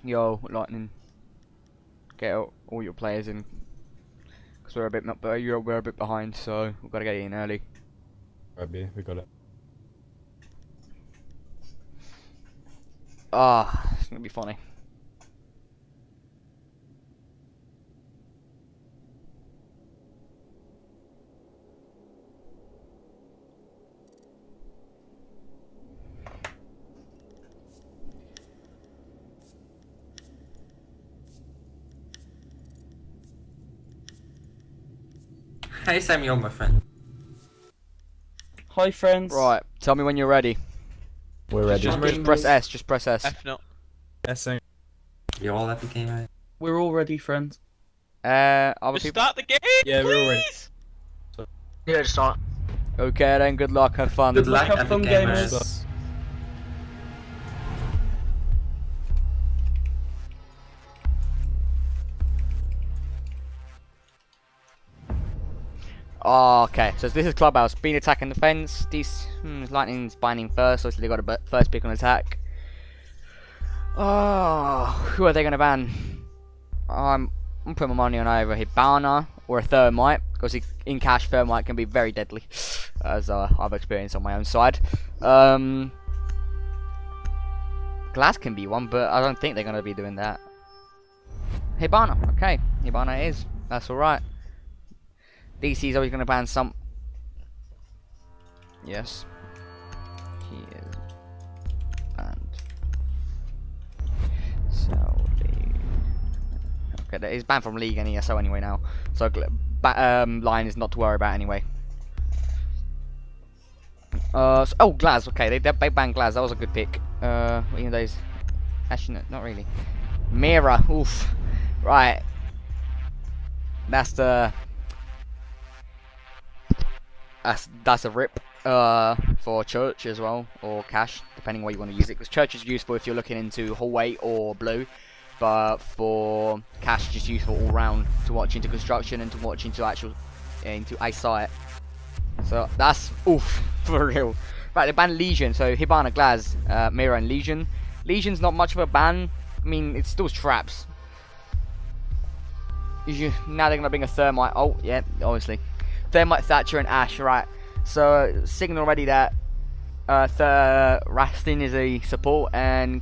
Yo, Lightning. Get all your players in. Because we're a bit behind, so we've got to get in early. Right, B, we got it. Ah, it's going to be funny. Hey Samuel, my friend. Hi friends. Right, tell me when you're ready. We're ready. Just press S, just press S. F not. S1R2. You all at the game, right? We're all ready, friends. Other Just people? start the game. Yeah, we're all ready. Please? Yeah, just start. Okay then, good luck, have fun. Good luck, have Epic fun, Gamers. gamers. Oh, okay, so this is Clubhouse. Speed, attack, and defense. These Lightning's binding first, so they got a first pick on attack. Oh, who are they gonna ban? I'm putting my money on either Hibana or a Thermite, because in cash Thermite can be very deadly, as I've experienced on my own side. Glass can be one, but I don't think they're gonna be doing that. Hibana, okay, Hibana is. That's all right. DC's always going to ban some. Yes. He is banned. So okay, he's banned from League and ESO anyway now. So line is not to worry about anyway. Oh, Glaz. Okay, they banned Glaz. That was a good pick. Even though he's actually not really. Mira. Oof. Right. That's the. That's a rip for Church as well, or Cash, depending where you want to use it. Because Church is useful if you're looking into hallway or blue, but for Cash, just useful all round to watch into construction and to watch into into eyesight. So that's oof for real. Right, they banned Legion, so Hibana, Glaz, Mira, and Legion. Legion's not much of a ban. I mean, it's still traps. Now they're gonna bring a Thermite. Oh yeah, obviously. Thermite, Thatcher, and Ash, right? So, signal already that Rastin is a support, and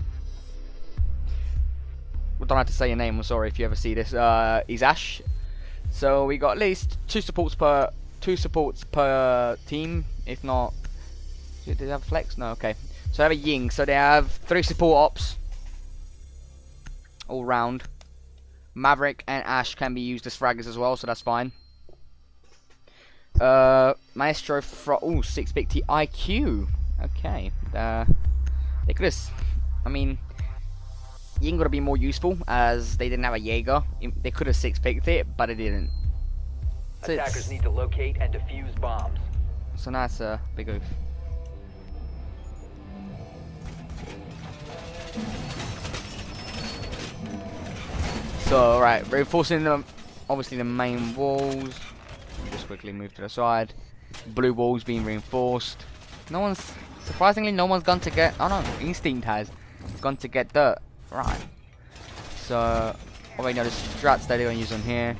I don't have to say your name. I'm sorry if you ever see this. He's Ash. So we got at least two supports per team, if not. Do they have flex? No. Okay. So they have a Ying. So they have 3 support ops all round. Maverick and Ash can be used as fraggers as well, so that's fine. Maestro for 6 pick T IQ. Okay. They could have. I mean, Ying would have been more useful as they didn't have a Jaeger. They could have 6 picked it, but they didn't. So attackers need to locate and defuse bombs. So now it's a big oof. So right, reinforcing them. Obviously the main walls. Just quickly move to the side. Blue walls being reinforced. Surprisingly, no one's gone to get. Oh no, Instinct has gone to get dirt. Right. So, oh wait, no, there's strats that they're gonna use on here.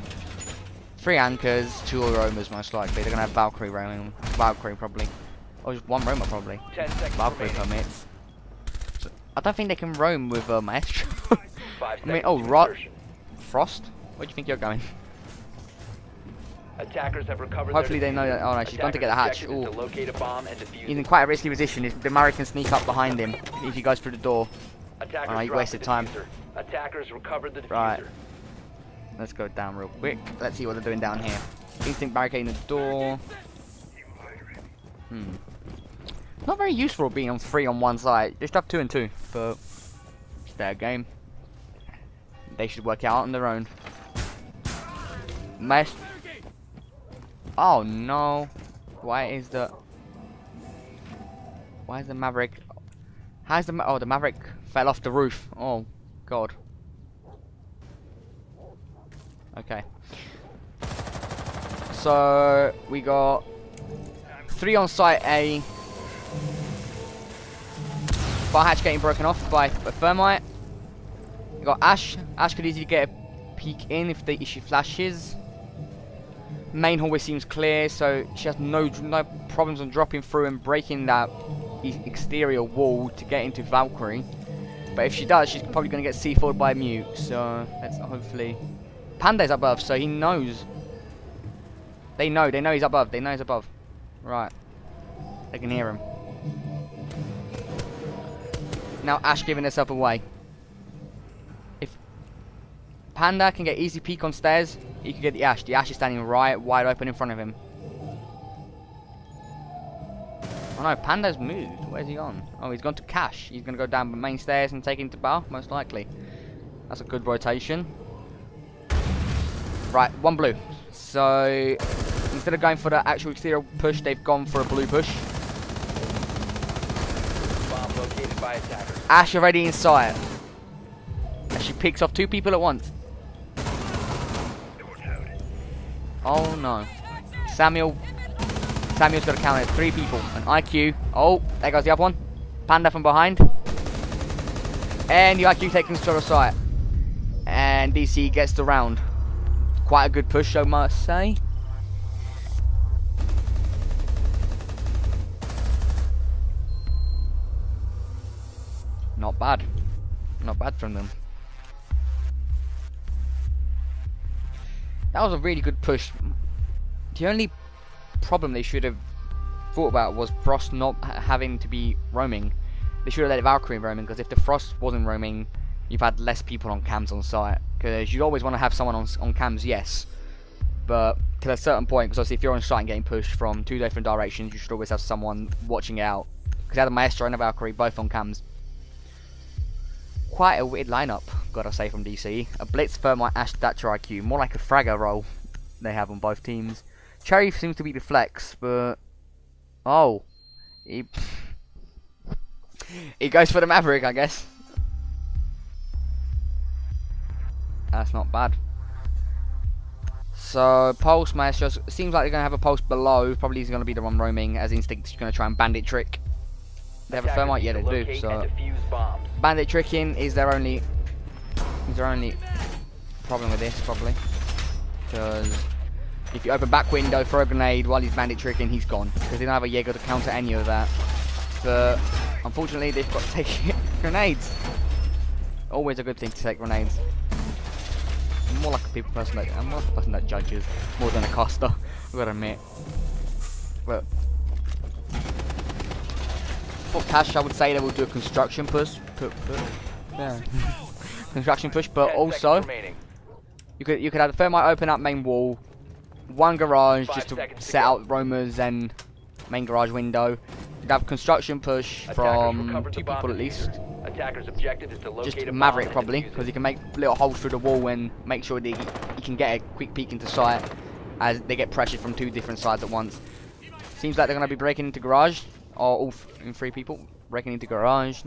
3 anchors, 2 aromas most likely. They're gonna have Valkyrie roaming. Valkyrie probably. Or just 1 roamer probably. 10 seconds Valkyrie remaining. permits. So, I don't think they can roam with Maestro. 5 I seconds mean, oh, to Rot. insertion. Frost? Where do you think you're going? Attackers have recovered. Hopefully their they know that. Oh no, she's gone to get the Attackers' hatch. objective is Ooh. to locate a bomb and defuse He's in it. quite a risky position. If the Murray can sneak up behind him, if he goes through the door. Attackers Oh, he dropped wasted the time. diffuser. Attackers recovered the diffuser. Right. Let's go down real quick. Let's see what they're doing down here. Instinct barricading the door. Not very useful being on 3 on one side. Just have 2 and 2, but it's their game. They should work it out on their own. Oh no! Why is the Maverick? How's the the Maverick fell off the roof? Oh god. Okay. So we got 3 on site A. Fire hatch getting broken off by Thermite. You got Ash. Ash could easily get a peek in if she flashes. Main hallway seems clear, so she has no problems on dropping through and breaking that exterior wall to get into Valkyrie. But if she does, she's probably going to get C4'd by Mute. So let's hopefully. Panda's above, so he knows. They know he's above. They know he's above. Right. They can hear him. Now Ash giving herself away. If Panda can get easy peek on stairs, he can get the Ash. The Ash is standing right wide open in front of him. Oh no, Panda's moved. Where's he gone? Oh, he's gone to Cash. He's going to go down the main stairs and take him to Bar, most likely. That's a good rotation. Right, one blue. So instead of going for the actual exterior push, they've gone for a blue push. Bomb located by attackers. Ash already in sight. And she picks off 2 people at once. Oh no. Samuel's got to count it. 3 people. An IQ. Oh, there goes the other one. Panda from behind. And the IQ taking control of sight. And DC gets the round. Quite a good push, I must say. Not bad. Not bad from them. That was a really good push. The only problem they should have thought about was Frost not having to be roaming. They should have let Valkyrie roaming, because if the Frost wasn't roaming, you've had less people on cams on site. Because you'd always want to have someone on cams, yes. But to a certain point, because obviously if you're on site and getting pushed from 2 different directions, you should always have someone watching out. Because they had a Maestro and a Valkyrie, both on cams. Quite a weird lineup, gotta say, from DC. A Blitz, Thermite, Ash, Thatcher, IQ. More like a Fragger role they have on both teams. Cherry seems to be the flex, but... Oh. He goes for the Maverick, I guess. That's not bad. So, Pulse, Maestro. Seems like they're going to have a Pulse below. Probably he's going to be the one roaming, as Instinct's going to try and bandit trick. They have a Thermite? Yeah, they do. So, bandit tricking is their only problem with this, probably. Because if you open back window, throw a grenade while he's bandit tricking, he's gone. Because they don't have a Jaeger to counter any of that. But unfortunately, they've got to take grenades. Always a good thing to take grenades. I'm more like a person that judges more than a caster, I've got to admit. But for Cash, I would say they will do a construction push. Yeah. Construction push, but also you could have the Thermite open up main wall, 1 garage just to set out roamers and main garage window. You'd have construction push from 2 people at least. Attacker's objective is to locate Just a Maverick bomb probably, and defuse because it. he can make little holes through the wall and make sure that he can get a quick peek into sight as they get pressured from 2 different sides at once. Seems like they're going to be breaking into garage, or all in 3 people breaking into garage.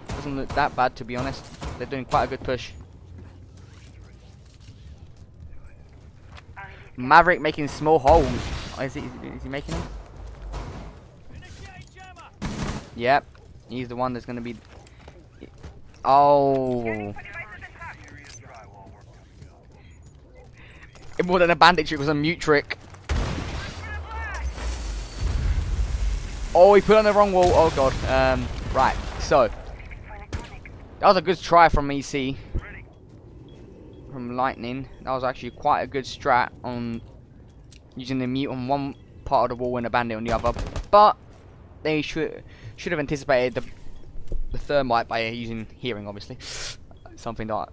Doesn't look that bad, to be honest. They're doing quite a good push. Maverick making small holes. Oh, is he making them? Yep, he's the one that's going to be... Oh. It more than a bandit trick, was a mute trick. Oh, he put on the wrong wall. Oh god. Right, so that was a good try from EC. From Lightning. That was actually quite a good strat on using the mute on one part of the wall and a bandit on the other. But they should have anticipated the Thermite by using hearing, obviously. Something that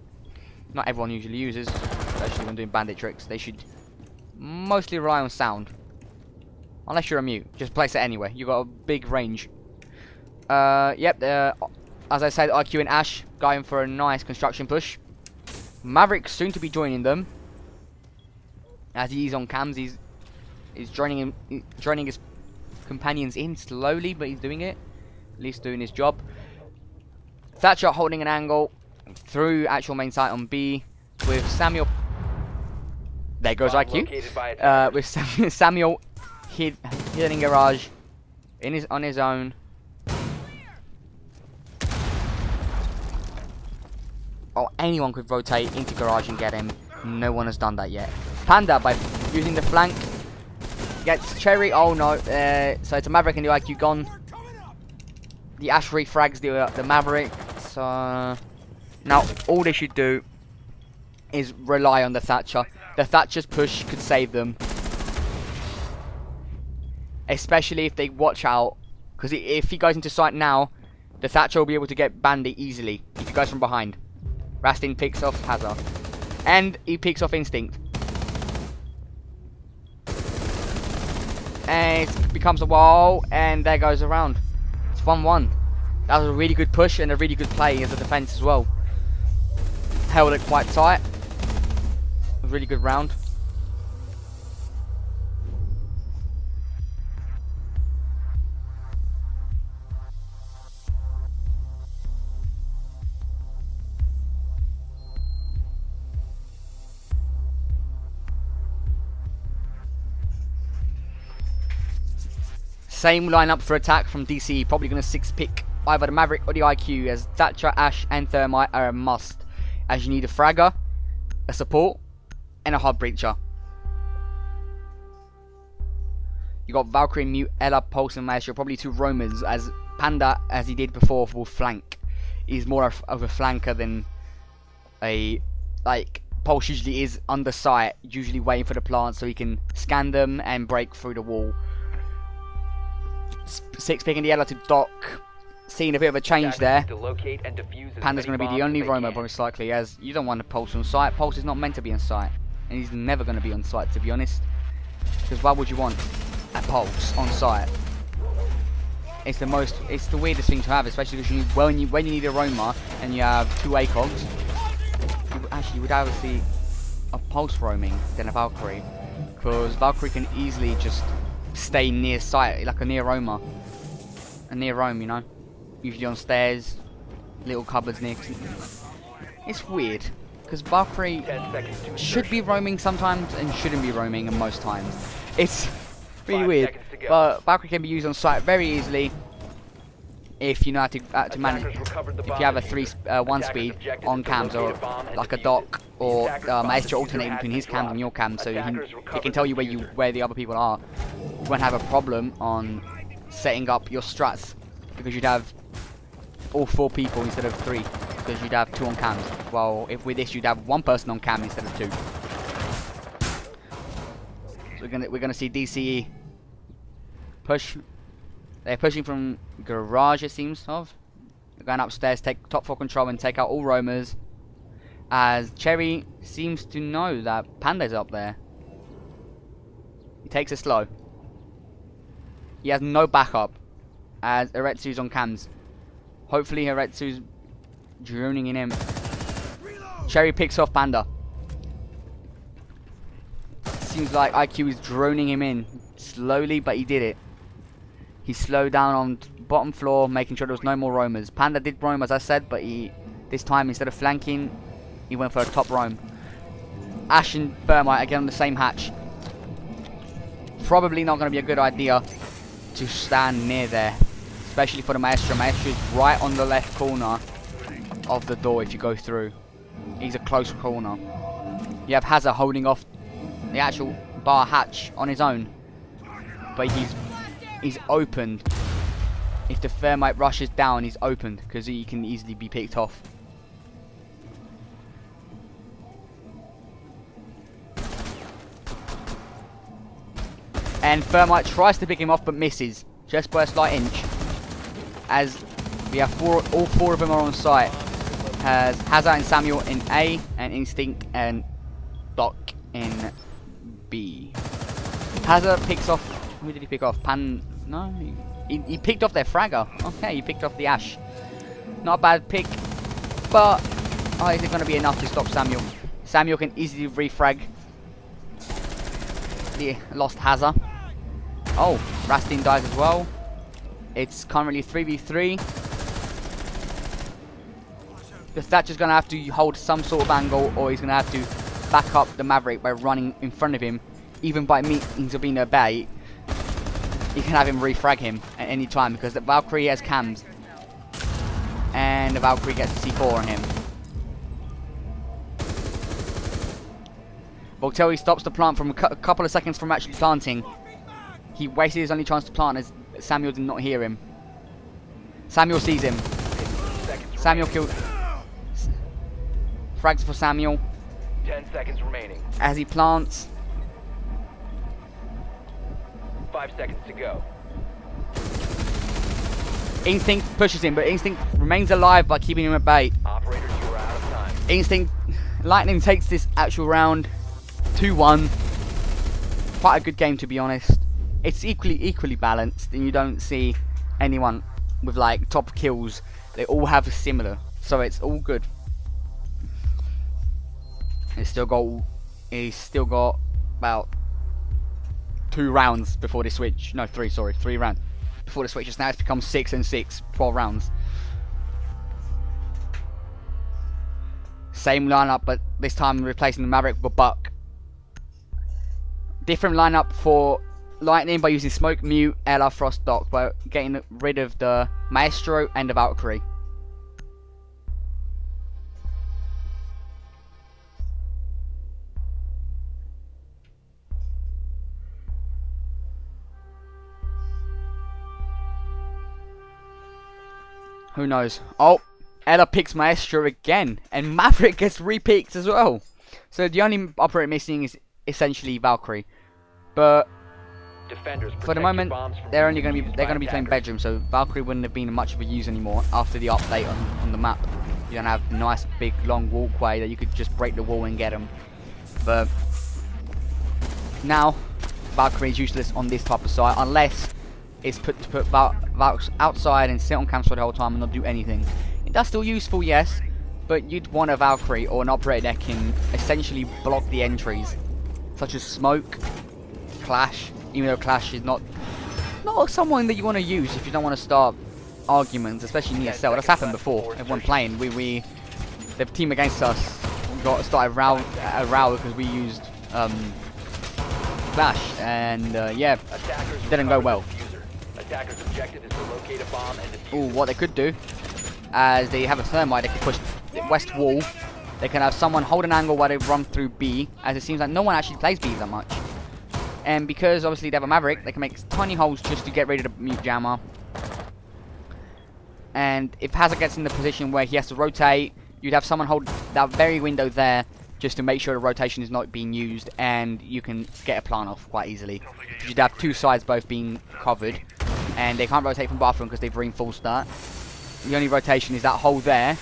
not everyone usually uses, especially when doing bandit tricks. They should mostly rely on sound. Unless you're a mute, just place it anywhere. You've got a big range. Yep, as I said, IQ and Ash going for a nice construction push. Maverick soon to be joining them. As he's on cams, he's joining his companions in slowly, but he's doing it. At least doing his job. Thatcher holding an angle through actual main site on B with Samuel. There goes IQ. With Samuel hidden in garage on his own. or anyone could rotate into garage and get him. No one has done that yet. Panda, by using the flank, gets Cherry. Oh no, so it's a Maverick and the IQ gone. The Ash refrags the Maverick. So now all they should do is rely on the Thatcher. The Thatcher's push could save them. Especially if they watch out. Because if he goes into sight now, the Thatcher will be able to get Bandit easily. If he goes from behind. Rastin picks off Hazard. And he picks off Instinct. And it becomes a wall. And there goes a round. It's 1-1. That was a really good push and a really good play as a defense as well. Held it quite tight. A really good round. Same lineup for attack from DC. Probably going to 6-pick either the Maverick or the IQ, as Thatcher, Ash and Thermite are a must, as you need a Fragger, a support and a hard breacher. You got Valkyrie, Mute, Ella, Pulse and Maestro, probably 2 Romans, as Panda, as he did before, will flank. He's more of a flanker than a, like, Pulse usually is under sight, usually waiting for the plants so he can scan them and break through the wall. 6-picking the Ella to Doc. Seeing a bit of a change there. Panda's going to be the only roamer most likely, as you don't want a Pulse on site. Pulse is not meant to be on site, and he's never going to be on site, to be honest. Because why would you want a Pulse on site? It's the weirdest thing to have, especially because when you need a roamer and you have 2 ACOGs. You would rather see a Pulse roaming than a Valkyrie, because Valkyrie can easily just stay near site, like a near roamer, a near roam, you know. Usually on stairs, little cupboards near. It's weird, because Valkyrie should be roaming sometimes and shouldn't be roaming and most times. It's really weird, but Valkyrie can be used on site very easily if you know how to manage. If you have a 1 speed on cams, or like a Doc or Maestro alternating between his cams and your cams, so he can tell you where the other people are. You won't have a problem on setting up your struts, because you'd have all 4 people instead of 3, because you'd have 2 on cams. Well, if with this you'd have 1 person on cam instead of 2. So we're gonna see DCE push. They're pushing from garage, it seems of. They're going upstairs, take top 4 control and take out all roamers, as Cherry seems to know that Panda's up there. He takes it slow. He has no backup, as Eretsu's on cams. Hopefully Eretsu's droning in him. Cherry picks off Panda. Seems like IQ is droning him in. Slowly, but he did it. He slowed down on bottom floor, making sure there was no more roamers. Panda did roam, as I said, but this time, instead of flanking, he went for a top roam. Ash and Thermite again on the same hatch. Probably not going to be a good idea to stand near there, especially for the Maestro. Maestro is right on the left corner of the door if you go through. He's a close corner. You have Hazard holding off the actual bar hatch on his own, but he's opened. If the Thermite rushes down, he's opened, because he can easily be picked off. And Thermite tries to pick him off but misses, just by a slight inch. As we have all 4 of them are on site. Has Hazard and Samuel in A, and Instinct and Doc in B. Hazard picks off. Who did he pick off? No, he picked off their Fragger. Okay, he picked off the Ash. Not a bad pick, but is it going to be enough to stop Samuel? Samuel can easily refrag the lost Hazard. Oh, Rastin dies as well. It's currently 3v3. The Thatcher's going to have to hold some sort of angle, or he's going to have to back up the Maverick by running in front of him. Even by means of being a bait, you can have him refrag him at any time, because the Valkyrie has cams. And the Valkyrie gets C4 on him. Voltelli stops the plant from a couple of seconds from actually planting. He wasted his only chance to plant as Samuel did not hear him. Samuel sees him. Samuel killed. Frags for Samuel. 10 seconds remaining. As he plants. 5 seconds to go. Instinct pushes him, but Instinct remains alive by keeping him at bay. Operators, you are out of time. Instinct. Lightning takes this actual round 2-1. Quite a good game, to be honest. It's equally balanced, and you don't see anyone with like top kills. They all have similar, so it's all good. He's still got about 2 rounds before they switch. No, 3. Sorry, 3 rounds before the switches. Now it's become 6 and 6, 12 rounds. Same lineup, but this time replacing the Maverick with a Buck. Different lineup for Lightning by using Smoke, Mute, Ella, Frost, Doc, by getting rid of the Maestro and the Valkyrie. Who knows? Oh, Ella picks Maestro again, and Maverick gets re-picked as well. So the only operator missing is essentially Valkyrie, but Defenders, for the moment they're going to be playing bedroom, so Valkyrie wouldn't have been much of a use anymore after the update on the map. You don't have the nice big long walkway that you could just break the wall and get them. But now Valkyrie is useless on this type of site unless it's put Valks outside and sit on camps for the whole time and not do anything. That's still useful, yes, but you'd want a Valkyrie or an operator that can essentially block the entries, such as Smoke, Clash. Even though Clash is not someone that you want to use if you don't want to start arguments, especially near cell. That's happened before. Everyone playing, the team against us started a row because we used Clash, and yeah, didn't go well. Attackers' objective is to locate a bomb and defuse. Ooh, what they could do, as they have a thermite, they can push the west wall. They can have someone hold an angle while they run through B, as it seems like no one actually plays B that much. And because obviously they have a Maverick, they can make tiny holes just to get rid of the mute jammer. And if Hazard gets in the position where he has to rotate, you'd have someone hold that very window there just to make sure the rotation is not being used, and you can get a plant off quite easily. You'd have 2 sides both being covered, and they can't rotate from bathroom because they've reinforced that. The only rotation is that hole there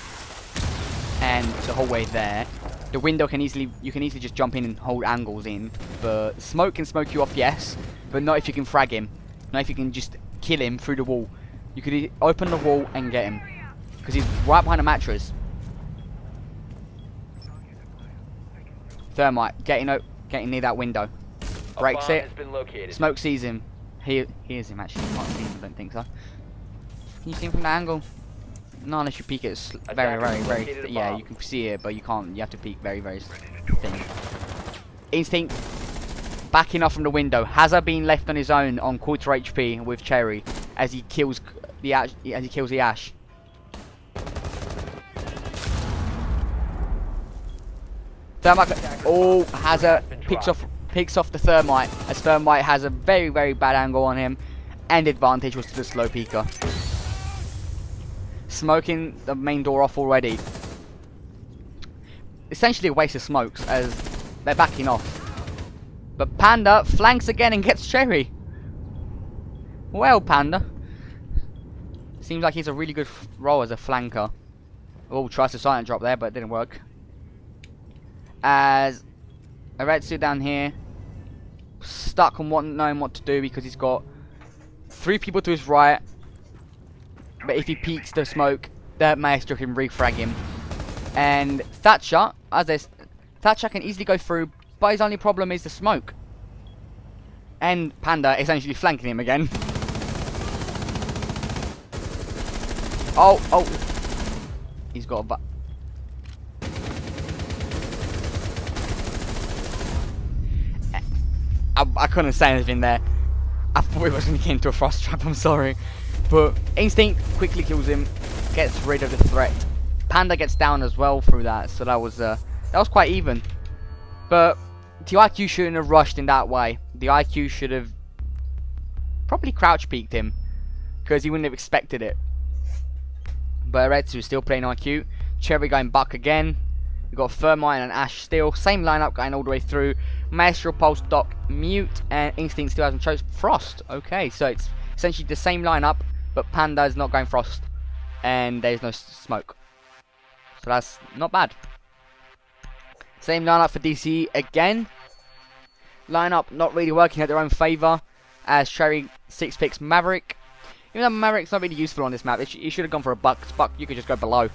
and the hallway there. The window you can easily just jump in and hold angles in, but Smoke can smoke you off, yes, but not if you can frag him. Not if you can just kill him through the wall. You could open the wall and get him, because he's right behind the mattress. Thermite getting near that window, breaks it. Smoke sees him. He hears him actually. You can't see him, I don't think so. Can you see him from the angle? No, unless you peek it very yeah, you can see it, but you can't. You have to peek very thin. Instinct backing off from the window. Hazard being left on his own on quarter HP with Cherry as he kills the Ash. Thermite. Oh, Hazard picks off the Thermite, as Thermite has a very bad angle on him, and advantage was to the slow peeker. Smoking the main door off already. Essentially a waste of smokes as they're backing off. But Panda flanks again and gets Cherry. Well, Panda. Seems like he's a really good role as a flanker. Oh, tries to silent drop there, but it didn't work. As Aretsu down here, stuck on knowing what to do because he's got 3 people to his right. But if he peeks the smoke, the Maestro can refrag him. And Thatcher, Thatcher can easily go through, but his only problem is the smoke. And Panda essentially flanking him again. Oh. He's got a butt. I couldn't say anything there. I thought it was going to get into a frost trap, I'm sorry. But Instinct quickly kills him, gets rid of the threat. Panda gets down as well through that, so that was quite even. But the IQ shouldn't have rushed in that way. The IQ should have probably crouch peeked him, because he wouldn't have expected it. But Red 2 still playing IQ. Cherry going buck again. We've got Thermite and Ash still. Same lineup going all the way through. Maestro, Pulse, Doc, Mute, and Instinct still hasn't chose Frost. Okay, so it's essentially the same lineup, but Panda is not going Frost. And there's no smoke. So that's not bad. Same lineup for DC again. Lineup not really working at their own favour, as Cherry 6 picks Maverick. Even though Maverick's not really useful on this map, you should have gone for a Buck. Buck, you could just go below.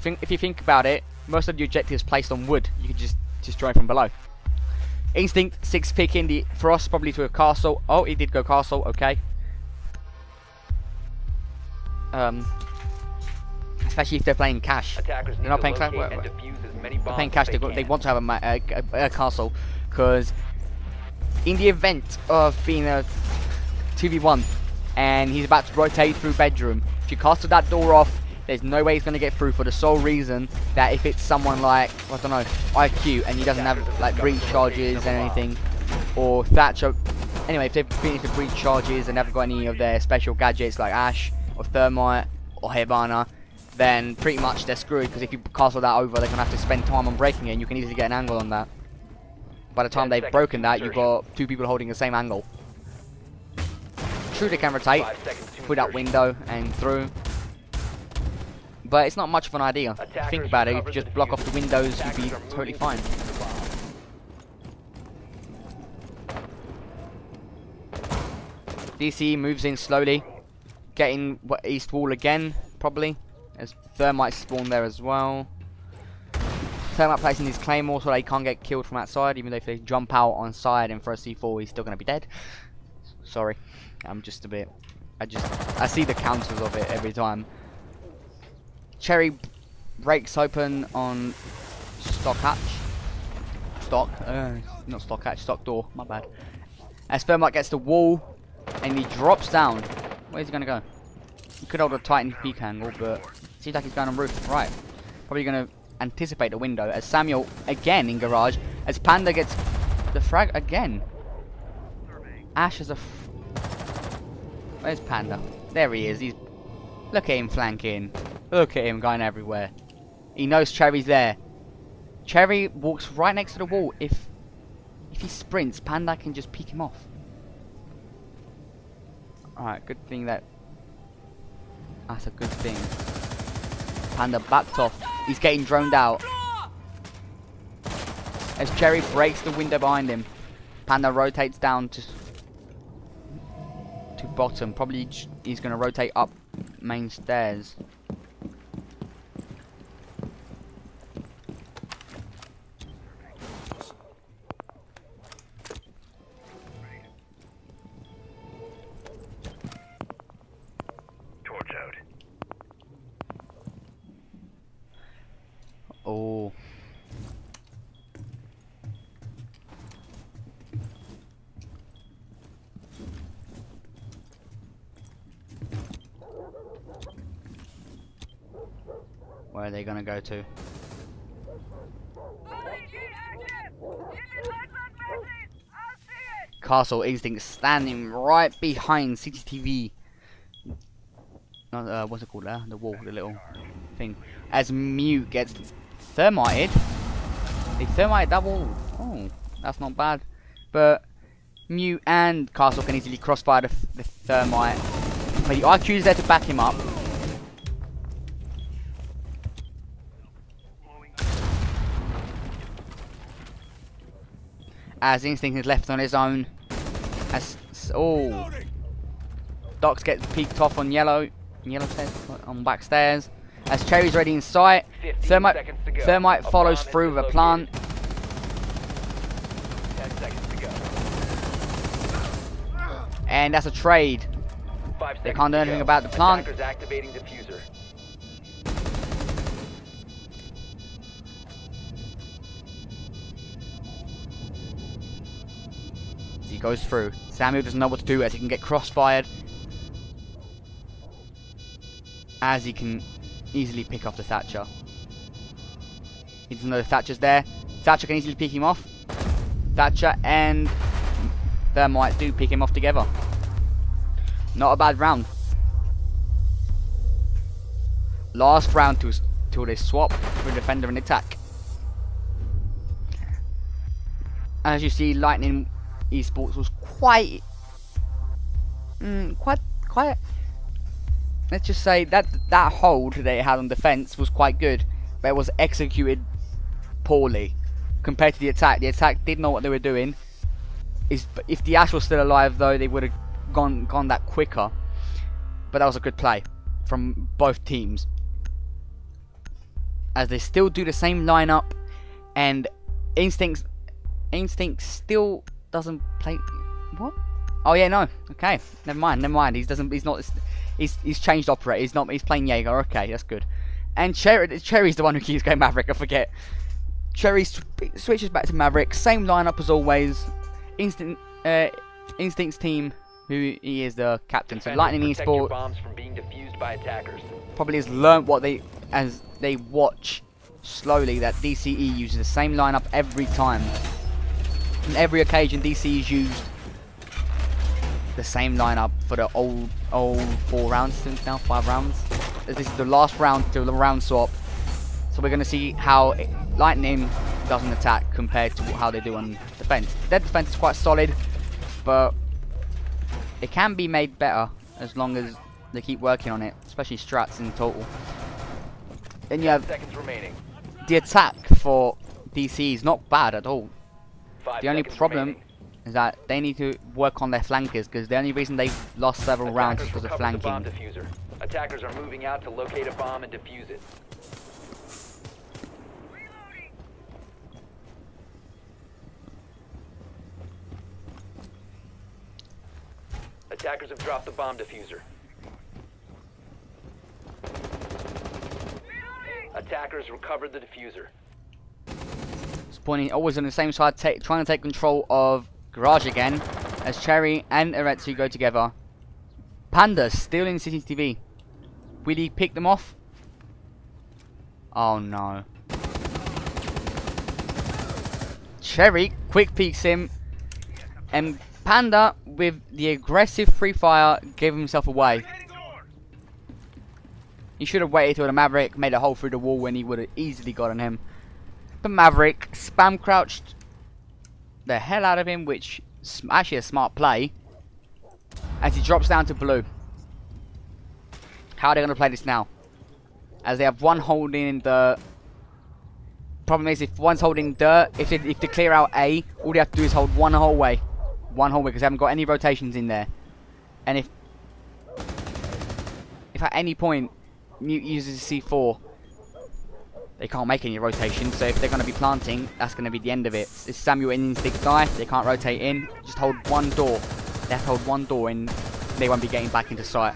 If you think about it, most of the objectives placed on wood, you could just destroy from below. Instinct 6 picking the Frost probably to a castle. Oh, he did go castle. Okay. Especially if they're playing cash. Attackers They're need not to playing cash. locate and defuse as many They're bombs playing as cash. they They can. want to have a castle, because in the event of being a 2v1 and he's about to rotate through bedroom, if you castle that door off, there's no way he's going to get through, for the sole reason that if it's someone like, I don't know, IQ, and he doesn't have like breach charges and anything, or Thatcher. Anyway, if they've finished the breach charges and haven't got any of their special gadgets like Ash or Thermite or Hibana, then pretty much they're screwed, because if you castle that over, they're going to have to spend time on breaking it, and you can easily get an angle on that. By the time 10 they've seconds broken to that, you've got two people holding the same angle. True, they can rotate 5 seconds to through that insertion. window and through, but it's not much of an idea. If you Attackers think about it, if you recover just the block defuse. off the windows, you'd Attackers be are totally moving fine. to the bomb. DC moves in slowly, getting east wall again, probably, as Thermite spawn there as well. Thermite placing his claymore so they can't get killed from outside, even though if they jump out on side and throw a C4, he's still going to be dead. Sorry, I'm just a bit, I see the counters of it every time. Cherry breaks open on stock hatch. Not stock hatch, stock door, my bad. As Thermite gets the wall, and he drops down. Where's he going to go? He could hold a Titan peak angle, but it seems like he's going on roof. Right. Probably going to anticipate the window, as Samuel again in garage, as Panda gets the frag again. Ash is a where's Panda? There he is. Look at him flanking. Look at him going everywhere. He knows Cherry's there. Cherry walks right next to the wall. If he sprints, Panda can just peek him off. Alright, good thing that's a good thing. Panda backed off. He's getting droned out. As Cherry breaks the window behind him, Panda rotates down to bottom. Probably he's going to rotate up main stairs. Oh. Where are they gonna go to? Castle Instinct standing right behind CCTV. What's it called there? The wall, the little thing. As Mute gets thermited. They thermite that wall. Oh, that's not bad. But Mute and Castle can easily crossfire the thermite. But the IQ is there to back him up. As Instinct is left on his own. As Docs gets peeked off on yellow stairs, on back stairs. As Cherry's ready in sight. Thermite follows through with a plant. 10 seconds to go. And that's a trade. 5 They seconds can't do to anything go. about the plant. Attackers activating diffuser. He goes through. Samuel doesn't know what to do as he can get crossfired. As he can easily pick off the Thatcher. He doesn't know the Thatcher's there. Thatcher can easily pick him off. Thatcher and Thermite do pick him off together. Not a bad round. Last round till they swap for defender and attack. As you see, Lightning eSports was quite. Let's just say that hold they had on defense was quite good, but it was executed poorly compared to the attack. The attack did know what they were doing. If the Ash was still alive, though, they would have gone that quicker. But that was a good play from both teams, as they still do the same lineup, and Instinct still doesn't play. What? Oh yeah, no. Okay, never mind. He's changed operator. He's playing Jaeger. Okay, that's good. And Cherry's the one who keeps going Maverick. I forget. Cherry switches back to Maverick. Same lineup as always. Instinct's team, who he is the captain. So Lightning eSports bombs from being defused by attackers. probably has learnt as they watch slowly that DCE uses the same lineup every time. On every occasion, DCE is used the same lineup for the old 4 rounds since now, 5 rounds. As this is the last round till the round swap. So we're going to see how Lightning doesn't attack compared to how they do on defense. Their defense is quite solid, but it can be made better as long as they keep working on it, especially strats in total. Then you have seconds remaining. the attack for DC is not bad at all. 5 The only seconds problem remaining. is that they need to work on their flankers, because the only reason they've lost several rounds is Attackers because of recovered the bomb flanking. diffuser. Attackers are moving out to locate a bomb and defuse it. Attackers have dropped the bomb diffuser. Attackers recovered the diffuser. Spawning always on the same side, trying to take control of Garage again, as Cherry and Eretsu go together. Panda still in CCTV. Will he pick them off? Oh no. Cherry quick peeks him, and Panda, with the aggressive free fire, gave himself away. He should have waited till the Maverick made a hole through the wall when he would have easily gotten him. But Maverick spam crouched the hell out of him, which is actually a smart play, as he drops down to blue. How are they going to play this now? As they have one holding the... Problem is, if one's holding dirt, if they clear out A, all they have to do is hold one hallway. One hallway, because they haven't got any rotations in there. And if at any point Mute uses a C4, they can't make any rotations, so if they're going to be planting, that's going to be the end of it. It's Samuel and Instinct guy, they can't rotate in, just hold one door. They have to hold one door and they won't be getting back into sight.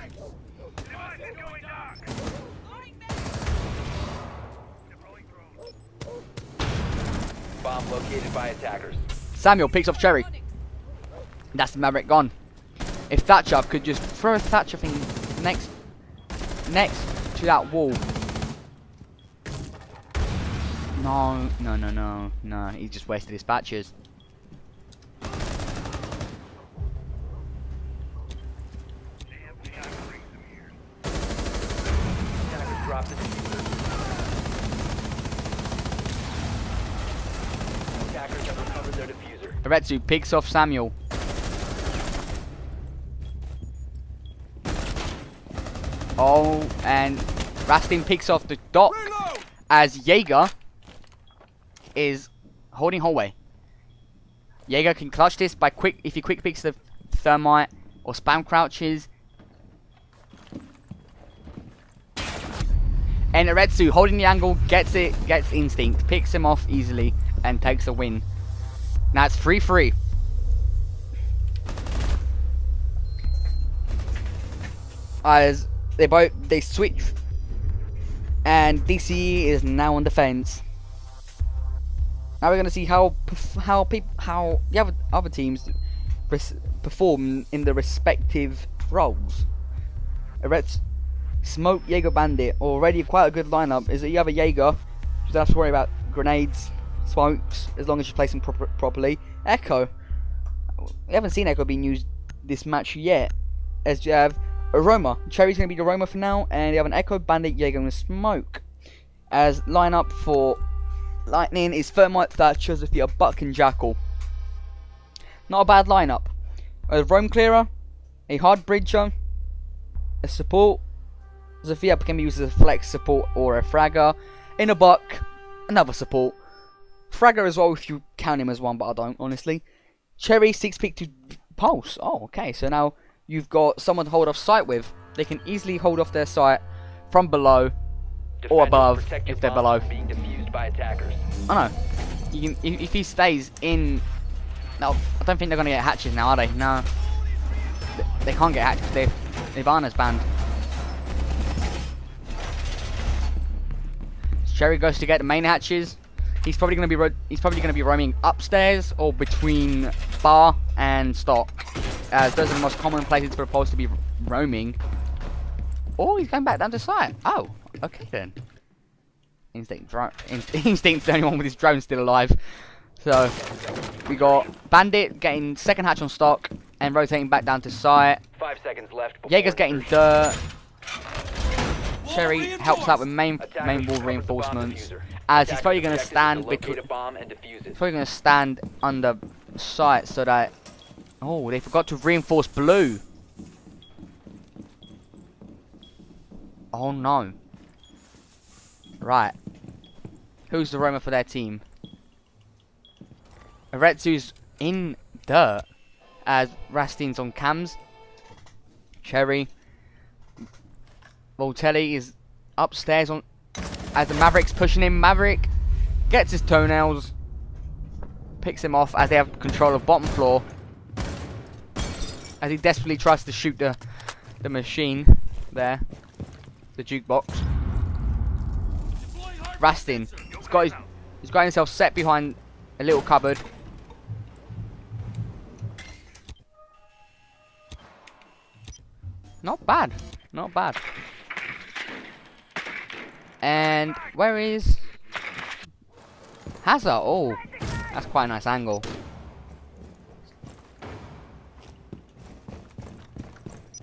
Bomb located by attackers. Samuel picks off Cherry. That's the Maverick gone. If Thatcher could just throw a Thatcher thing next to that wall. No, he just wasted his patches. Attackers dropped the diffuser. Attackers have recovered their diffuser. Eretsu picks off Samuel. Oh, and Rastin picks off the dock as Jaeger is holding hallway. Jaeger can clutch this by if he quick picks the thermite or spam crouches. And Eretsu holding the angle, gets Instinct, picks him off easily and takes a win. Now it's 3-3. As they switch, and DCE is now on defense. Now we're going to see how the other teams perform in their respective roles. Eretz, Smoke, Jaeger, Bandit, already quite a good lineup. Is that you have a Jaeger, you don't have to worry about grenades, smokes, as long as you place them properly. Echo. We haven't seen Echo being used this match yet. As you have Aroma. Cherry's going to be the Aroma for now, and you have an Echo, Bandit, Jaeger, and Smoke. As lineup for Lightning is Thermite, Thatcher, Zofia, Buck, and Jackal. Not a bad lineup. A Roam Clearer, a Hard Bridger, a Support. Zofia can be used as a Flex Support or a Fragger. In a Buck, another Support. Fragger as well if you count him as one, but I don't, honestly. Cherry, 6-pick to Pulse. Oh, okay, so now you've got someone to hold off sight with. They can easily hold off their sight from below or above if they're below. Being defused by attackers. I know. You can, if he stays in... No, I don't think they're going to get hatches now, are they? No. They can't get hatches. Ivana's banned. Cherry goes to get the main hatches. He's probably going to be roaming upstairs or between bar and stock, as those are the most common places for a pulse to be roaming. Or he's going back down to site. Oh, okay then. Instinct's the only one with his drone still alive. So we got Bandit getting second hatch on stock and rotating back down to site. 5 seconds left. Jaeger's getting dirt. Cherry helps out with main wall reinforcements, as he's probably going to stand between. He's probably going to stand under site so that. Oh, they forgot to reinforce blue. Oh no. Right. Who's the roamer for their team? Aretsu's in dirt, as Rastin's on cams. Cherry. Voltelli is upstairs on as the Maverick's pushing him. Maverick gets his toenails, picks him off as they have control of bottom floor, as he desperately tries to shoot the machine there, the jukebox. Rastin, he's got himself set behind a little cupboard. Not bad, not bad. And where is Hazard? Oh, that's quite a nice angle.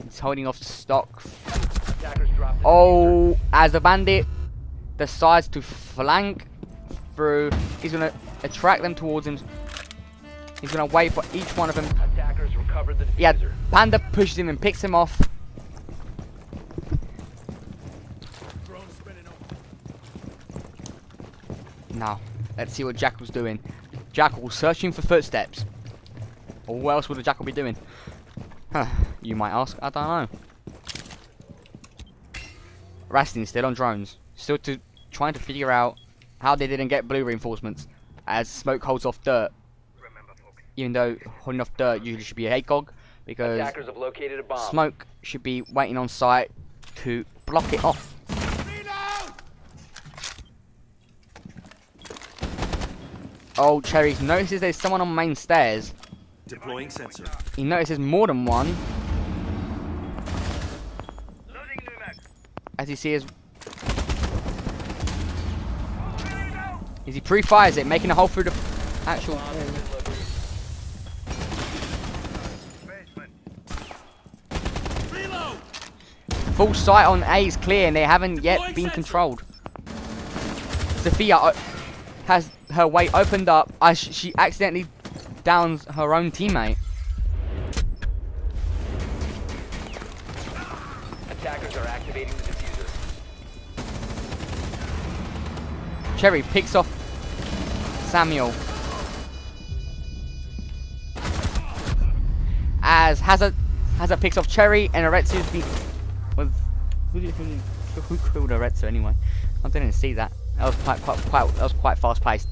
He's holding off stock. Oh, as the Bandit decides to flank through, he's going to attract them towards him. He's going to wait for each one of them. Attackers recovered the diffuser. Yeah, Panda pushes him and picks him off. Now, let's see what Jackal's doing. Jackal searching for footsteps. Or what else would the Jackal be doing? Huh, you might ask. I don't know. Rastin's still on drones. Still trying to figure out how they didn't get blue reinforcements. As Smoke holds off dirt. Even though holding off dirt usually should be a ACOG. Because Attackers have located a bomb. Smoke should be waiting on site to block it off. Oh, Cherry notices there's someone on main stairs. Deploying sensor. He notices more than one. As he sees, as he pre-fires it, making a hole through the actual. Full sight on A is clear, and they haven't yet been controlled. Sophia has her way opened up as she accidentally downs her own teammate. Attackers are activating the diffuser. Cherry picks off Samuel. As Hazard picks off Cherry, and Aretsu's been. Well, who killed Aretsu anyway? I didn't see that. That was quite fast paced.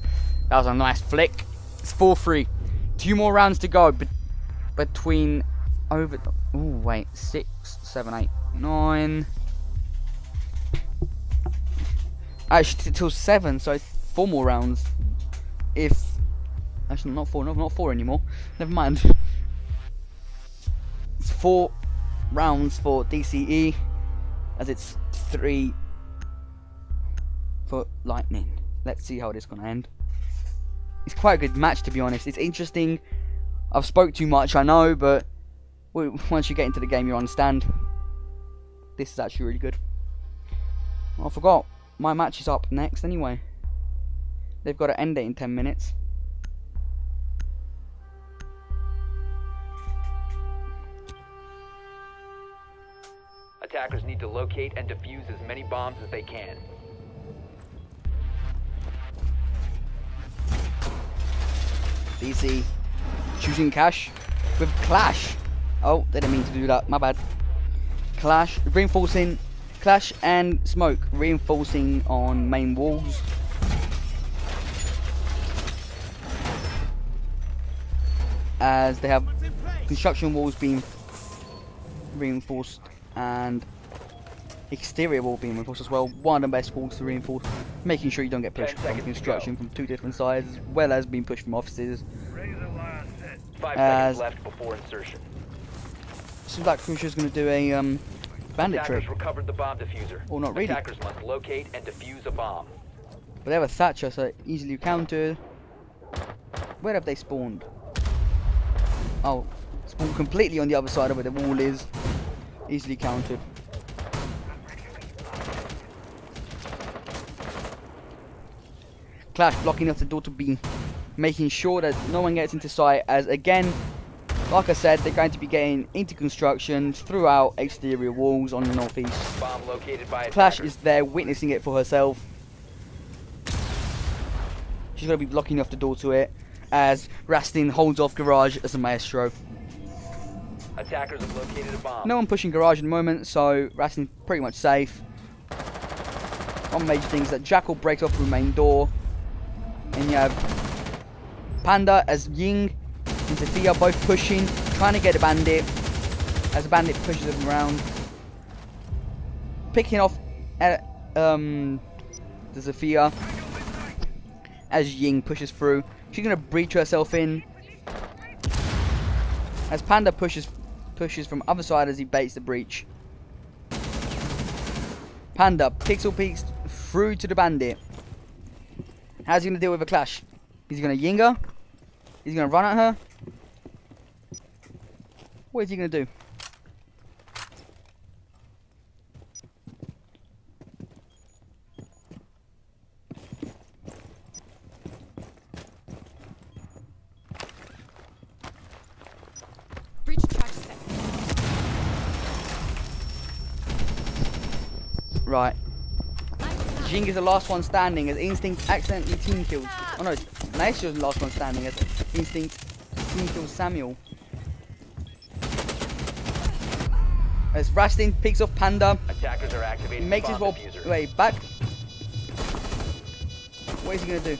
That was a nice flick. It's 4-3. 2 more rounds to go between over. Oh wait, 6, 7, 8, 9. Actually, till 7. So it's 4 more rounds. If actually not 4, not 4 anymore. Never mind. It's 4 rounds for DCE, as it's 3 for Lightning. Let's see how this is gonna end. it's quite a good match, to be honest. It's interesting. I've spoke too much, I know, but once you get into the game, you understand. This is actually really good. I forgot. My match is up next anyway. They've got to end it in 10 minutes. Attackers need to locate and defuse as many bombs as they can. DC choosing Cash with Clash. Oh, they didn't mean to do that. My bad. Clash reinforcing. Clash and Smoke reinforcing on main walls. As they have construction walls being reinforced and exterior wall being reinforced as well. One of the best walls to reinforce, making sure you don't get pushed from construction from two different sides, as well as being pushed from offices. 5 seconds left before insertion. Seems like Crucia's going to do a bandit trip. Attackers recovered the bomb diffuser. Or not really. Attackers must locate and defuse a bomb. But they have a Thatcher, so easily countered. Where have they spawned? Oh, spawned completely on the other side of where the wall is. Easily countered. Clash blocking off the door to B, making sure that no one gets into sight, as again, like I said, they're going to be getting into construction throughout exterior walls on the northeast. Bomb located by Clash attackers. is there witnessing it for herself. She's going to be blocking off the door to it, as Rastin holds off Garage as a maestro. Attackers have located a bomb. No one pushing Garage at the moment, so Rastin's pretty much safe. One major thing is that Jackal breaks off the main door. And you have Panda as Ying and Zafia both pushing, trying to get a bandit. As the bandit pushes them around. Picking off the Zafia as Ying pushes through. She's going to breach herself in. As Panda pushes from other side as he baits the breach. Panda pixel peeks through to the bandit. How's he going to deal with a Clash? Is he going to Ying her? Is he going to run at her? What is he going to do? Breach charge set. Right. Jing is the last one standing as Instinct accidentally team kills. Oh no, Maestro's the last one standing as Instinct team kills Samuel. As Rastin picks off Panda, Attackers are he activating makes the his bomb way diffuser. back. What is he gonna do?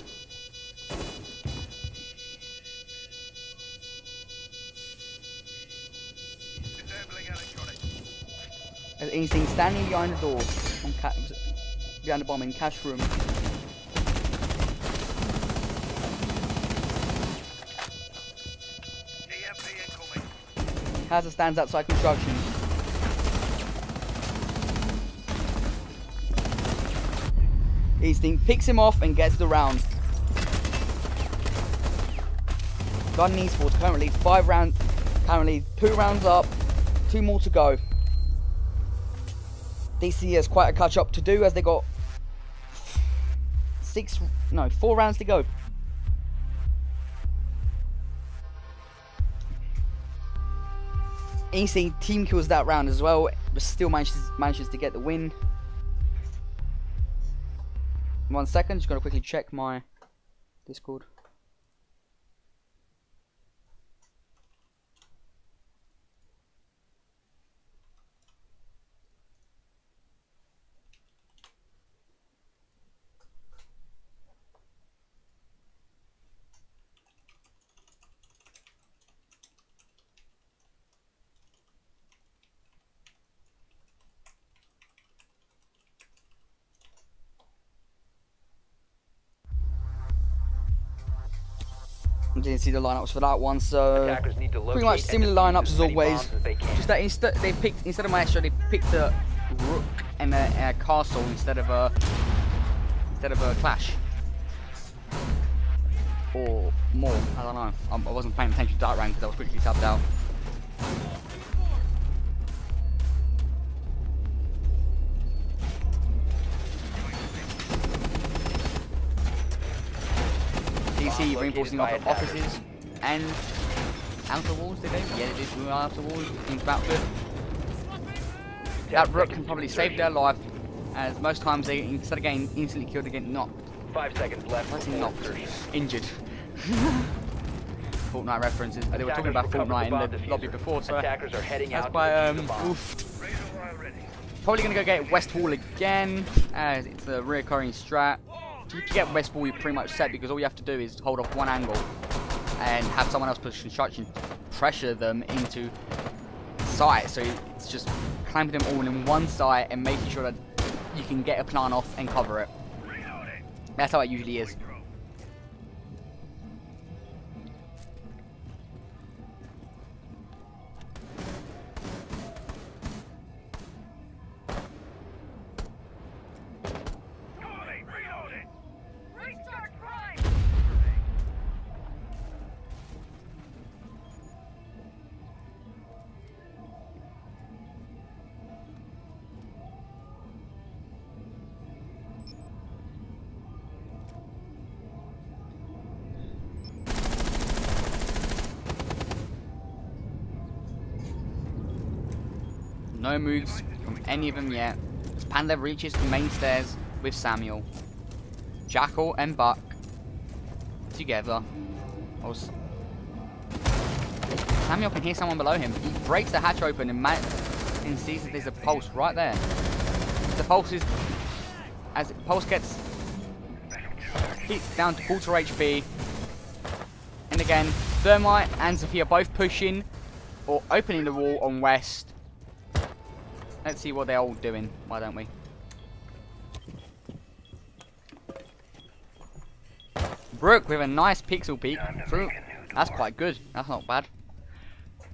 As Instinct standing behind the door, behind the bomb in cash room. Hazard stands outside construction. Instinct picks him off and gets the round. Gun eSports currently 5 rounds, currently 2 rounds up, 2 more to go. DC has quite a catch up to do as they got 4 rounds to go. Instinct team kills that round as well, but still manages to get the win. 1 second, just gotta quickly check my Discord. Didn't see the lineups for that one, so Attackers need to pretty locate much and similar defuse lineups as as many always. bombs as they can. Just that instead of Maestro, they picked a Rook and a Castle instead of a Clash. or more. I don't know. I wasn't paying attention to that rank because I was quickly tapped out. DC reinforcing off of offices and outer walls, did they? Yeah, they did move outer walls. Seems about good. That rook can probably save their life, as most times they, instead of getting instantly killed, they get knocked. 5 seconds left. What's he knocked? Injured. Fortnite references. They were talking about Fortnite in the lobby before, so Attackers are heading that's out quite to the bomb. oof. Probably gonna go get West Wall again, as it's a reoccurring strat. If you get West Wall, you're pretty much set because all you have to do is hold off one angle and have someone else push construction, pressure them into site. So it's just clamping them all in one site and making sure that you can get a plan off and cover it. That's how it usually is. No moves from any of them yet. As Panda reaches the main stairs with Samuel. Jackal and Buck together. Samuel can hear someone below him. He breaks the hatch open and sees that there's a pulse right there. The pulse is... As the pulse gets hit down to quarter HP. And again, Thermite and Sophia both pushing or opening the wall on West. Let's see what they're all doing, why don't we? Brook with a nice pixel peek through. That's quite good. That's not bad.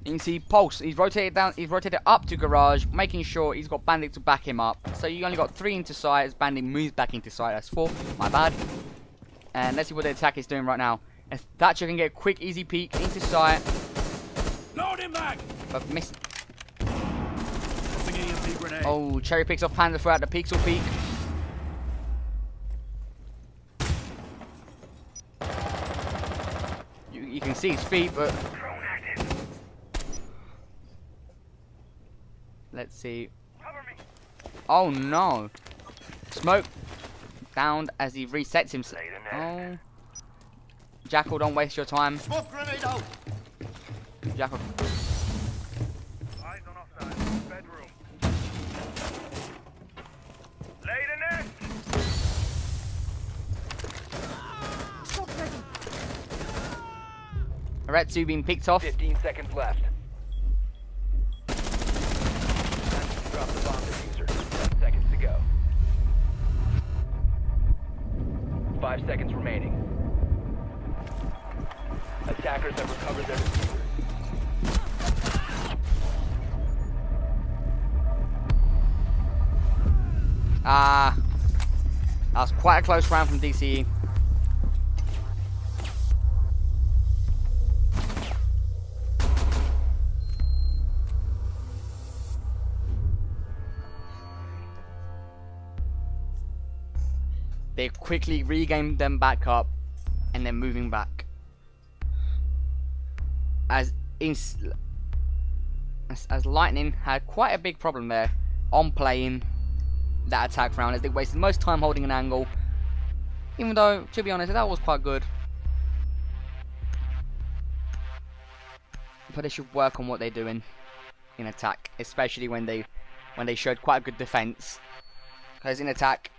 You can see Pulse. He's rotated down. He's rotated up to garage, making sure he's got Bandit to back him up. So you only got 3 into sight as Bandit moves back into sight. That's 4. My bad. And let's see what the attack is doing right now. As Thatcher can get a quick, easy peek into sight. Load him back. But missed. Oh, Cherry picks off Panda throughout the pixel peek. You can see his feet, but let's see. Oh no! Smoke down as he resets himself. Oh, Jackal, don't waste your time. Smoke grenade out. Jackal. Eyes on offside. Bedroom. Lay the net. Aretsu being picked off. 15 seconds left. Drop the bomb diffuser. 10 seconds to go. 5 seconds remaining. Attackers have recovered their diffuser. That was quite a close round from DCE. They quickly regained them back up and then moving back. As Lightning had quite a big problem there on playing that attack round, as they wasted most time holding an angle, even though, to be honest, that was quite good. But they should work on what they're doing in attack, especially when they showed quite a good defense. Because in attack,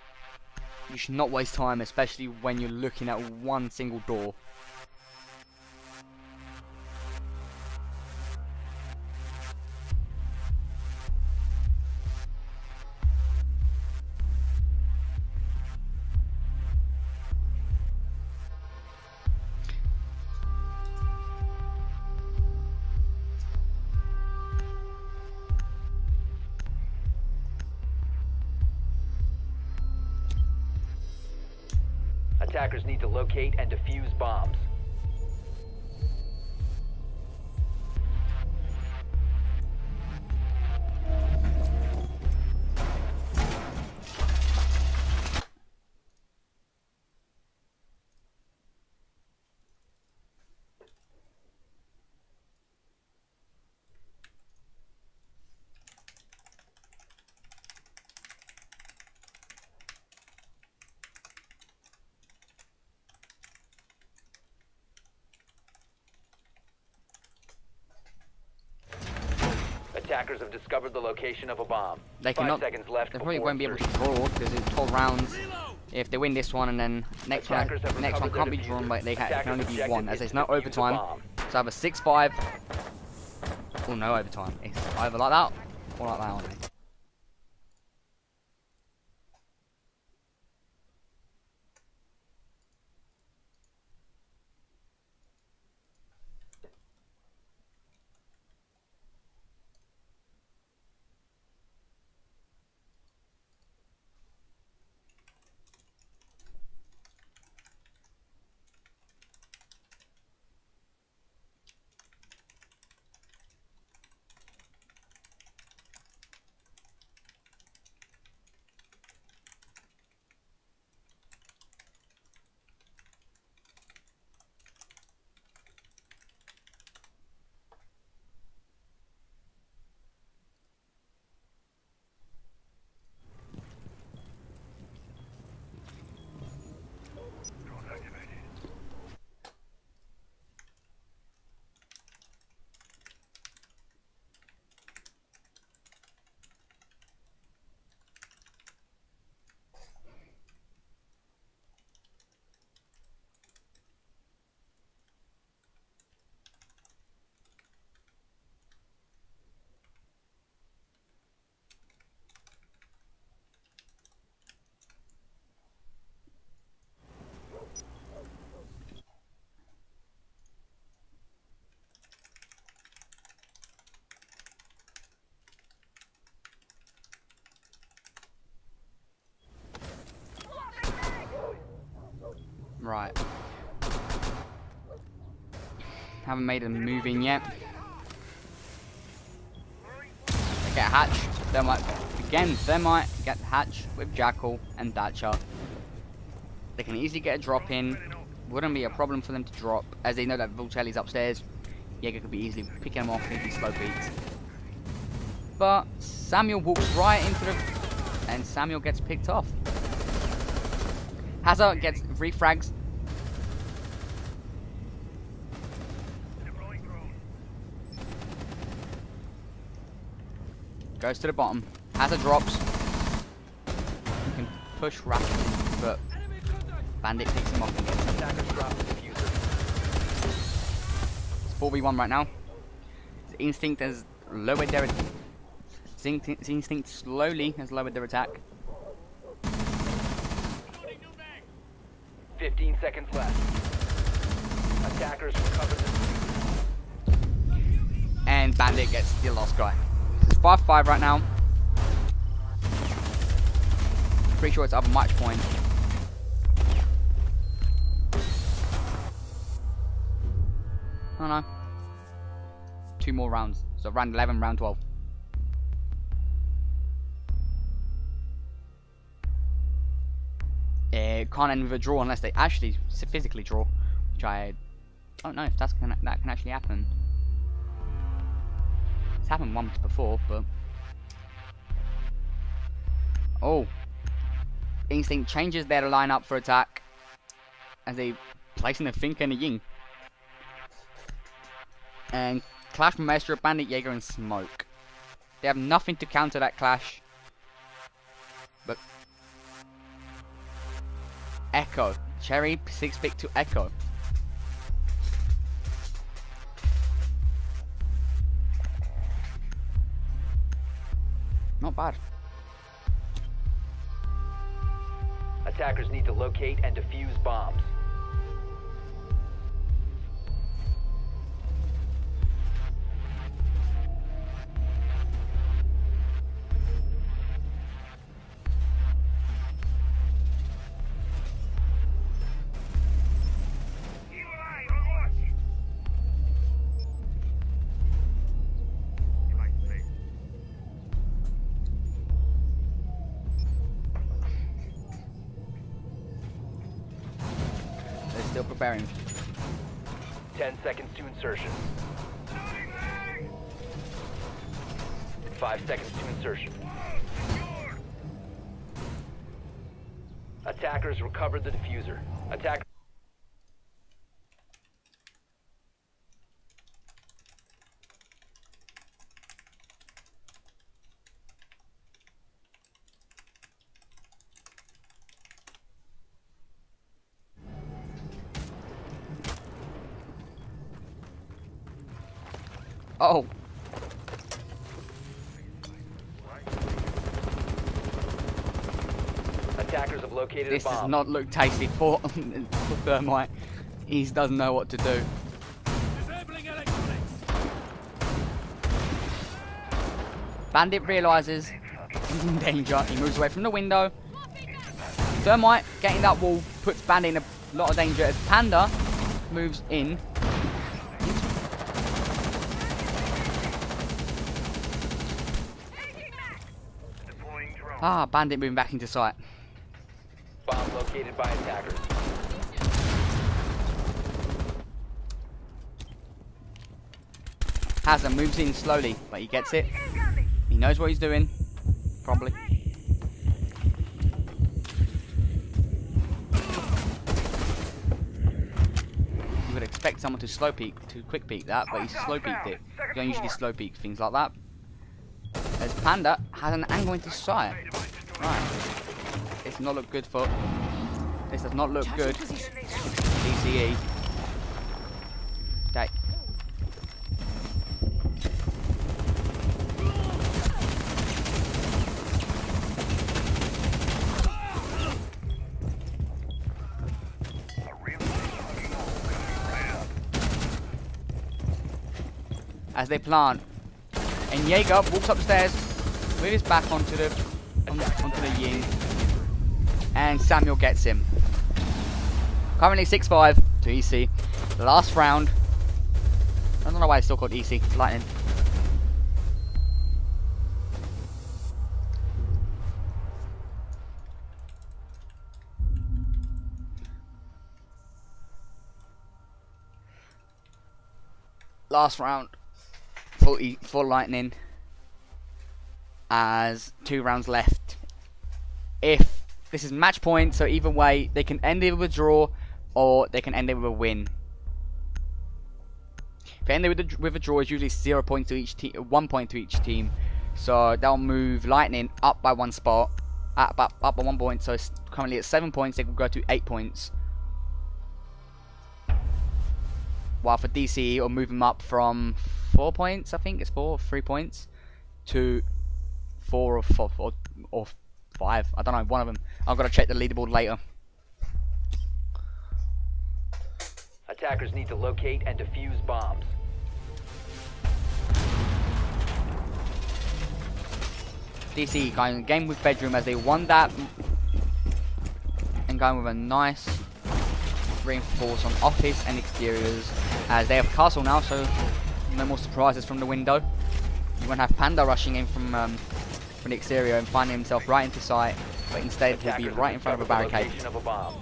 you should not waste time, especially when you're looking at one single door. Attackers need to locate and defuse bombs. Attackers have discovered the location of a bomb. They 5 cannot. seconds left They probably before won't be able to insertion. draw because it's 12 rounds. If they win this one and then next one Attackers have can't recovered be their drawn, diffuser. but they can Attackers' only be objective one, as is there's to no defuse the overtime. bomb. So either 6-5 or no overtime. It's either like that or like that only. Right. Haven't made a move in yet. They get a hatch. They might get hatch with Jackal and Thatcher. They can easily get a drop in. Wouldn't be a problem for them to drop, as they know that Voltelli's upstairs. Jaeger could be easily picking them off if he slow beats. But Samuel walks right into the, and Samuel gets picked off. Hazard gets refrags. Goes to the bottom. Hazard drops. You can push rapidly, but Bandit picks him off again. Attackers drop the diffuser. It's 4v1 right now. Instinct has lowered their Instinct slowly has lowered their attack. 15 seconds left. Attackers recover the diffuser. And Bandit gets the last guy. It's 5-5 right now. Pretty sure it's up a match point. Oh no. 2 more rounds. So round 11, round 12. It can't end with a draw unless they actually physically draw, which I don't know if that can actually happen. It's happened once before, but oh, Instinct changes their lineup for attack as they placing a Finka and a Ying, and Clash Maestro, Bandit, Jaeger, and Smoke. They have nothing to counter that clash, but Echo. Cherry 6-pick to Echo. Not bad. Attackers need to locate and defuse bombs. Evil eye on watch. Device placed. They're still preparing. 10 seconds to insertion. 5 seconds to insertion. Attackers recovered the diffuser. Attack. Oh. Attackers have located This a does bomb. not look tasty for Thermite. He doesn't know what to do. Bandit realizes he's in danger. He moves away from the window. Thermite getting that wall puts Bandit in a lot of danger as Panda moves in. Ah, Bandit moving back into sight. Bomb located by attackers. Hazard moves in slowly, but he gets it. He knows what he's doing. Probably. You would expect someone to slow peek, to quick peek that, but he slow peeked it. You don't usually slow peek things like that. As Panda has an angle into sight. Right. This does not look good for. This does not look good. DCE. Okay. As they plant, and Jaeger walks upstairs with his back onto the Ying, and Samuel gets him. Currently 6-5 to EC. The last round. I don't know why it's still called EC. Lightning. Last round. Full Lightning. As 2 rounds left. If this is match point, so either way, they can end it with a draw, or they can end it with a win. If they end it with a draw, it's usually 0 points to each team, 1 point to each team. So they'll move Lightning up by 1 spot, up by 1 point. So it's currently at 7 points, they will go to 8 points. While for DCE, it'll move them up from 4 points, I think it's 3 points, to 4 or 5. I don't know, one of them. I've got to check the leaderboard later. Attackers need to locate and defuse bombs. DC going game with bedroom as they won that, and going with a nice reinforce on office and exteriors as they have castle now, so no more surprises from the window. You won't have Panda rushing in from the exterior and finding himself right into sight, but instead he'll be right in front of a barricade. Location of a bomb.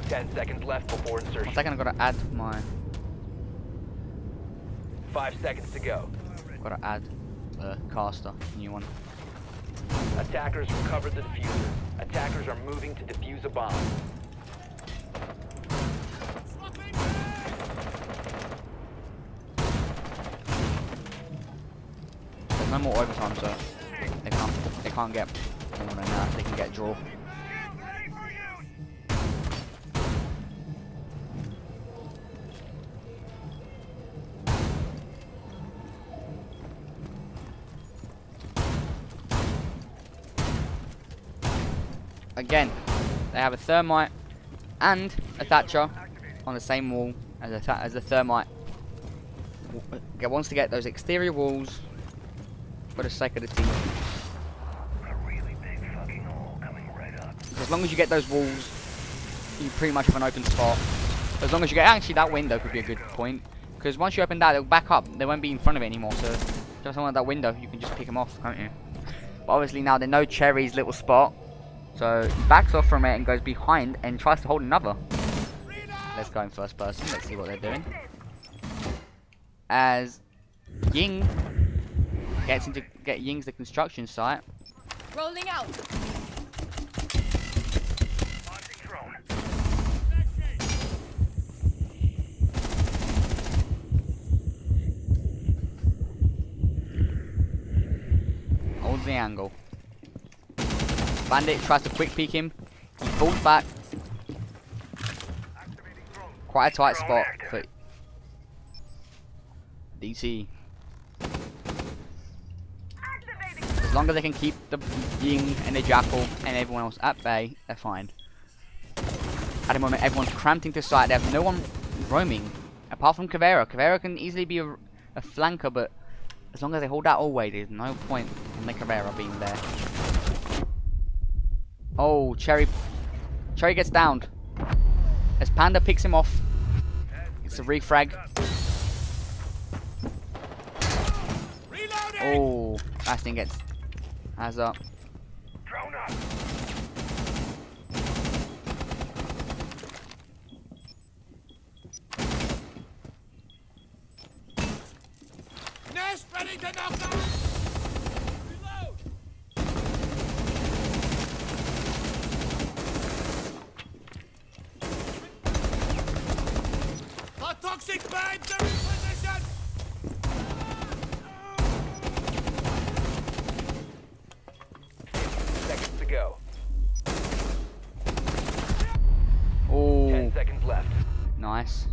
10 seconds left before 1 insertion. second, I've got to add my. 5 seconds to go. Got to add the caster, new one. Attackers recovered the diffuser. Attackers are moving to defuse a bomb. There's no more overtime, so they can't get more than that. They can get draw. Again, they have a thermite and a thatcher on the same wall as the thermite. Wants to get those exterior walls for the sake of the team. As long as you get those walls, you pretty much have an open spot. As long as you get, actually that window could be a good point, because once you open that, they'll back up. They won't be in front of it anymore. So just on that window, you can just pick them off, can't you? But obviously now they know Cherry's little spot. So he backs off from it and goes behind and tries to hold another. Let's go in first person. Let's see what they're doing. As Ying gets Ying's the construction site. Rolling out. Holds the angle. Bandit tries to quick peek him. He falls back. quite a tight spot for DC. As long as they can keep the Ying and the Jackal and everyone else at bay, they're fine. At the moment, everyone's cramped into sight. They have no one roaming, apart from Caveira. Caveira can easily be a flanker, but as long as they hold that all way, there's no point in the Caveira being there. Oh, Cherry gets downed. As Panda picks him off, it's a refrag. Oh, Bastion gets has up. Drone up. Nest ready to knock out! Reload! Our toxic vibes are in position! Seconds to go. Oh, 10 seconds left. nice.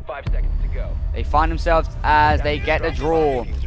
5 seconds to go. They find themselves as they get the draw. Teams